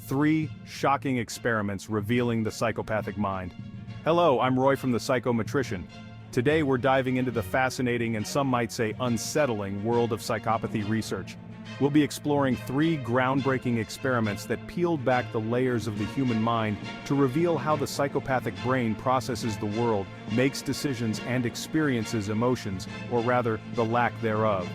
3 shocking experiments revealing the psychopathic mind. Hello, I'm Roy from the Psychometrician. Today we're diving into the fascinating and some might say unsettling world of psychopathy research. We'll be exploring 3 groundbreaking experiments that peeled back the layers of the human mind to reveal how the psychopathic brain processes the world, makes decisions and experiences emotions, or rather, the lack thereof.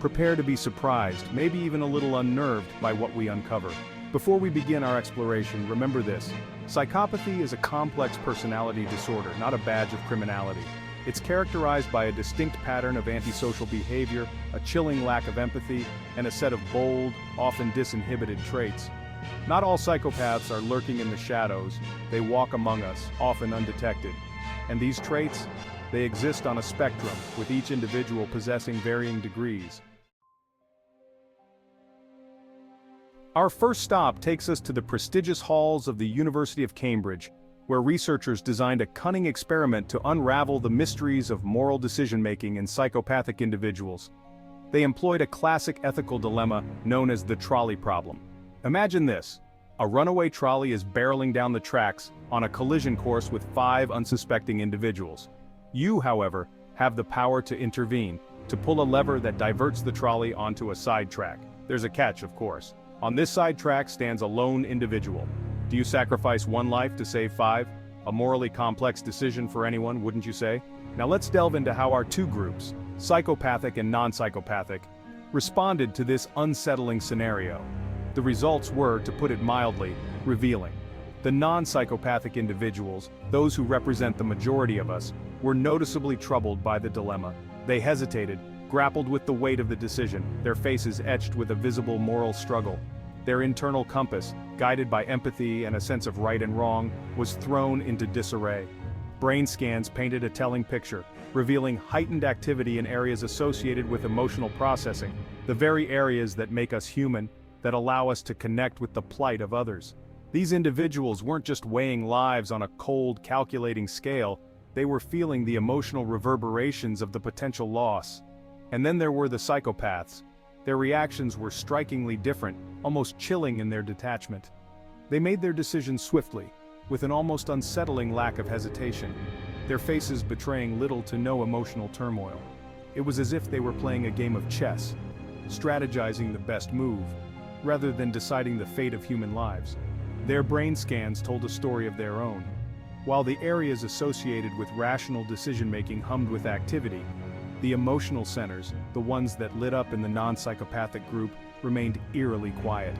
Prepare to be surprised, maybe even a little unnerved by what we uncover. Before we begin our exploration, remember this: psychopathy is a complex personality disorder, not a badge of criminality. It's characterized by a distinct pattern of antisocial behavior, a chilling lack of empathy, and a set of bold, often disinhibited traits. Not all psychopaths are lurking in the shadows. They walk among us, often undetected. And these traits, they exist on a spectrum, with each individual possessing varying degrees. Our first stop takes us to the prestigious halls of the University of Cambridge, where researchers designed a cunning experiment to unravel the mysteries of moral decision-making in psychopathic individuals. They employed a classic ethical dilemma known as the trolley problem. Imagine this: a runaway trolley is barreling down the tracks on a collision course with 5 unsuspecting individuals. You, however, have the power to intervene, to pull a lever that diverts the trolley onto a side track. There's a catch, of course. On this side track stands a lone individual. Do you sacrifice 1 life to save 5? A morally complex decision for anyone, wouldn't you say? Now let's delve into how our 2 groups, psychopathic and non-psychopathic, responded to this unsettling scenario. The results were, to put it mildly, revealing. The non-psychopathic individuals, those who represent the majority of us, were noticeably troubled by the dilemma. They hesitated, grappled with the weight of the decision, their faces etched with a visible moral struggle. Their internal compass, guided by empathy and a sense of right and wrong, was thrown into disarray. Brain scans painted a telling picture, revealing heightened activity in areas associated with emotional processing, the very areas that make us human, that allow us to connect with the plight of others. These individuals weren't just weighing lives on a cold, calculating scale, they were feeling the emotional reverberations of the potential loss. And then there were the psychopaths. Their reactions were strikingly different, almost chilling in their detachment. They made their decisions swiftly, with an almost unsettling lack of hesitation, their faces betraying little to no emotional turmoil. It was as if they were playing a game of chess, strategizing the best move, rather than deciding the fate of human lives. Their brain scans told a story of their own. While the areas associated with rational decision-making hummed with activity, the emotional centers, the ones that lit up in the non-psychopathic group, remained eerily quiet.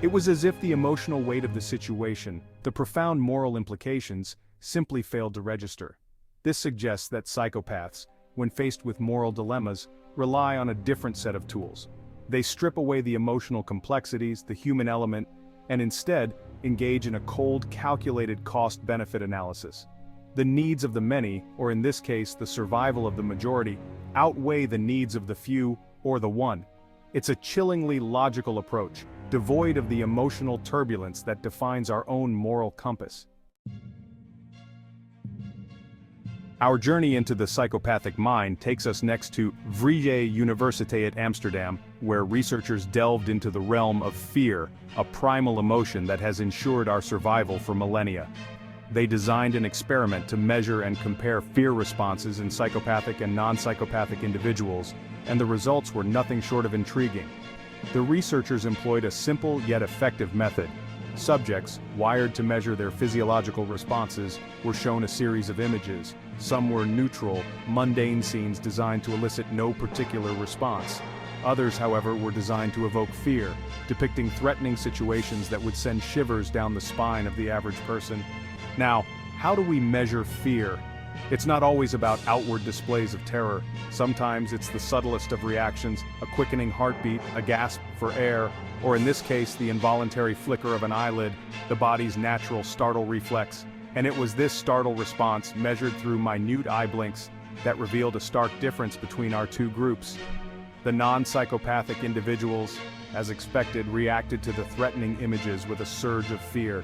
It was as if the emotional weight of the situation, the profound moral implications, simply failed to register. This suggests that psychopaths, when faced with moral dilemmas, rely on a different set of tools. They strip away the emotional complexities, the human element, and instead engage in a cold, calculated cost-benefit analysis. The needs of the many, or in this case the survival of the majority, outweigh the needs of the few, or the one. It's a chillingly logical approach, devoid of the emotional turbulence that defines our own moral compass. Our journey into the psychopathic mind takes us next to Vrije University at Amsterdam, where researchers delved into the realm of fear, a primal emotion that has ensured our survival for millennia. They designed an experiment to measure and compare fear responses in psychopathic and non-psychopathic individuals, and the results were nothing short of intriguing. The researchers employed a simple yet effective method. Subjects, wired to measure their physiological responses, were shown a series of images. Some were neutral, mundane scenes designed to elicit no particular response. Others, however, were designed to evoke fear, depicting threatening situations that would send shivers down the spine of the average person. Now, how do we measure fear? It's not always about outward displays of terror. Sometimes it's the subtlest of reactions, a quickening heartbeat, a gasp for air, or in this case the involuntary flicker of an eyelid, the body's natural startle reflex. And it was this startle response, measured through minute eye blinks, that revealed a stark difference between our 2 groups. The non-psychopathic individuals, as expected, reacted to the threatening images with a surge of fear.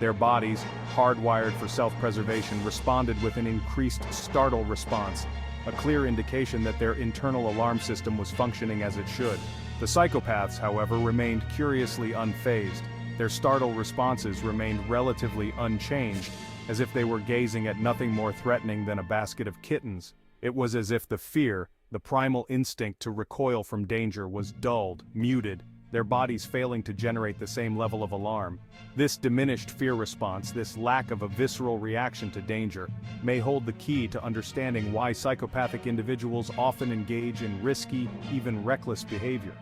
Their bodies, hardwired for self-preservation, responded with an increased startle response, a clear indication that their internal alarm system was functioning as it should. The psychopaths, however, remained curiously unfazed. Their startle responses remained relatively unchanged, as if they were gazing at nothing more threatening than a basket of kittens. It was as if the fear, the primal instinct to recoil from danger, was dulled, muted, their bodies failing to generate the same level of alarm. This diminished fear response, this lack of a visceral reaction to danger, may hold the key to understanding why psychopathic individuals often engage in risky, even reckless behavior.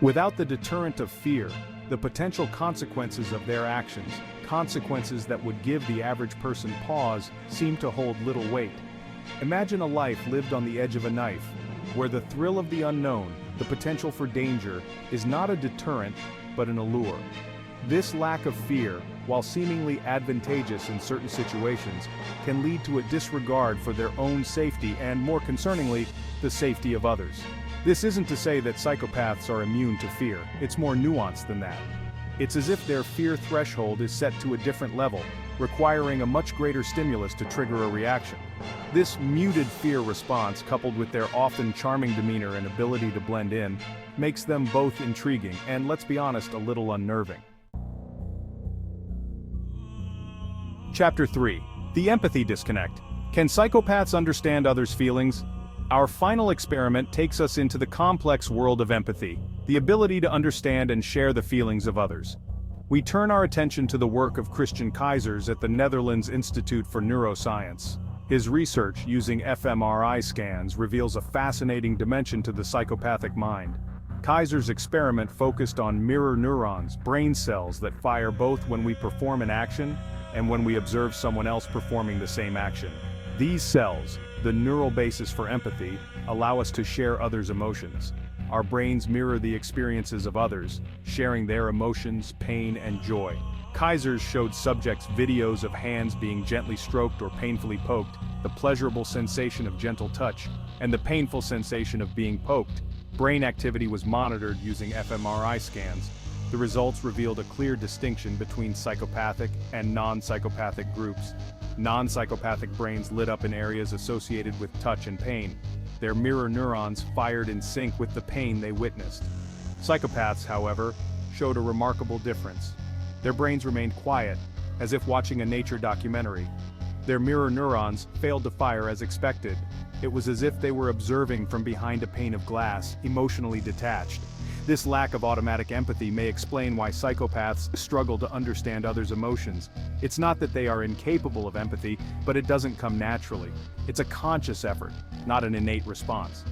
Without the deterrent of fear, the potential consequences of their actions, consequences that would give the average person pause, seem to hold little weight. Imagine a life lived on the edge of a knife, where the thrill of the unknown, the potential for danger, is not a deterrent, but an allure. This lack of fear, while seemingly advantageous in certain situations, can lead to a disregard for their own safety and, more concerningly, the safety of others. This isn't to say that psychopaths are immune to fear, it's more nuanced than that. It's as if their fear threshold is set to a different level, requiring a much greater stimulus to trigger a reaction. This muted fear response, coupled with their often charming demeanor and ability to blend in, makes them both intriguing and, let's be honest, a little unnerving. Chapter 3. The Empathy Disconnect. Can psychopaths understand others' feelings? Our final experiment takes us into the complex world of empathy, the ability to understand and share the feelings of others. We turn our attention to the work of Christian Keizers at the Netherlands Institute for Neuroscience. His research using fMRI scans reveals a fascinating dimension to the psychopathic mind. Keizer's experiment focused on mirror neurons, brain cells that fire both when we perform an action and when we observe someone else performing the same action. These cells, the neural basis for empathy, allow us to share others' emotions. Our brains mirror the experiences of others, sharing their emotions, pain, and joy. Keizers showed subjects videos of hands being gently stroked or painfully poked, the pleasurable sensation of gentle touch, and the painful sensation of being poked. Brain activity was monitored using fMRI scans. The results revealed a clear distinction between psychopathic and non-psychopathic groups. Non-psychopathic brains lit up in areas associated with touch and pain. Their mirror neurons fired in sync with the pain they witnessed. Psychopaths, however, showed a remarkable difference. Their brains remained quiet, as if watching a nature documentary. Their mirror neurons failed to fire as expected. It was as if they were observing from behind a pane of glass, emotionally detached. This lack of automatic empathy may explain why psychopaths struggle to understand others' emotions. It's not that they are incapable of empathy, but it doesn't come naturally. It's a conscious effort, not an innate response.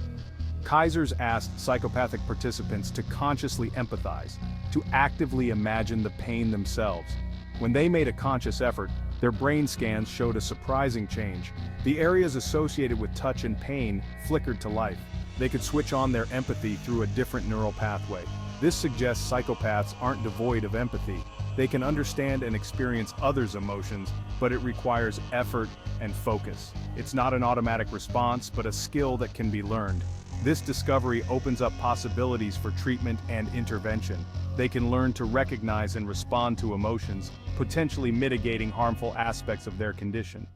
Keizers asked psychopathic participants to consciously empathize, to actively imagine the pain themselves. When they made a conscious effort, their brain scans showed a surprising change. The areas associated with touch and pain flickered to life. They could switch on their empathy through a different neural pathway. This suggests psychopaths aren't devoid of empathy. They can understand and experience others' emotions, but it requires effort and focus. It's not an automatic response, but a skill that can be learned. This discovery opens up possibilities for treatment and intervention. They can learn to recognize and respond to emotions, potentially mitigating harmful aspects of their condition.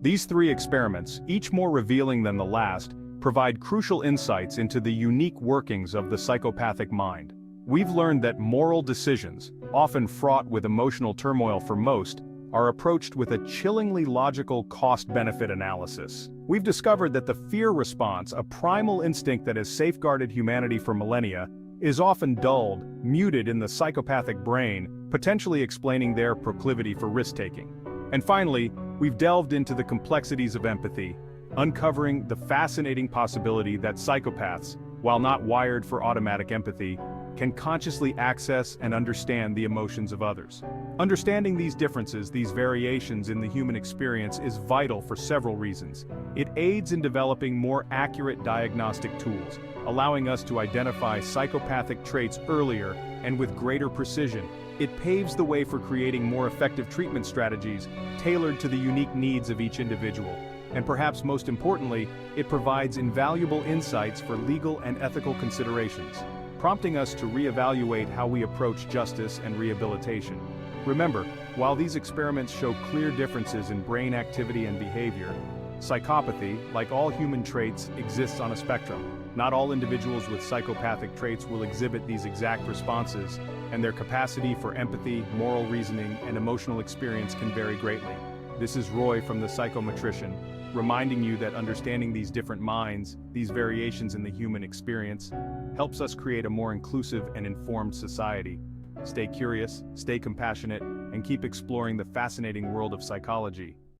These three experiments, each more revealing than the last, provide crucial insights into the unique workings of the psychopathic mind. We've learned that moral decisions, often fraught with emotional turmoil for most, are approached with a chillingly logical cost-benefit analysis. We've discovered that the fear response, a primal instinct that has safeguarded humanity for millennia, is often dulled, muted in the psychopathic brain, potentially explaining their proclivity for risk-taking. And finally, we've delved into the complexities of empathy, uncovering the fascinating possibility that psychopaths, while not wired for automatic empathy, can consciously access and understand the emotions of others. Understanding these differences, these variations in the human experience, is vital for several reasons. It aids in developing more accurate diagnostic tools, allowing us to identify psychopathic traits earlier and with greater precision. It paves the way for creating more effective treatment strategies tailored to the unique needs of each individual. And perhaps most importantly, it provides invaluable insights for legal and ethical considerations, prompting us to reevaluate how we approach justice and rehabilitation. Remember, while these experiments show clear differences in brain activity and behavior, psychopathy, like all human traits, exists on a spectrum. Not all individuals with psychopathic traits will exhibit these exact responses, and their capacity for empathy, moral reasoning, and emotional experience can vary greatly. This is Roy from the Psychometrician, reminding you that understanding these different minds, these variations in the human experience, helps us create a more inclusive and informed society. Stay curious, stay compassionate, and keep exploring the fascinating world of psychology.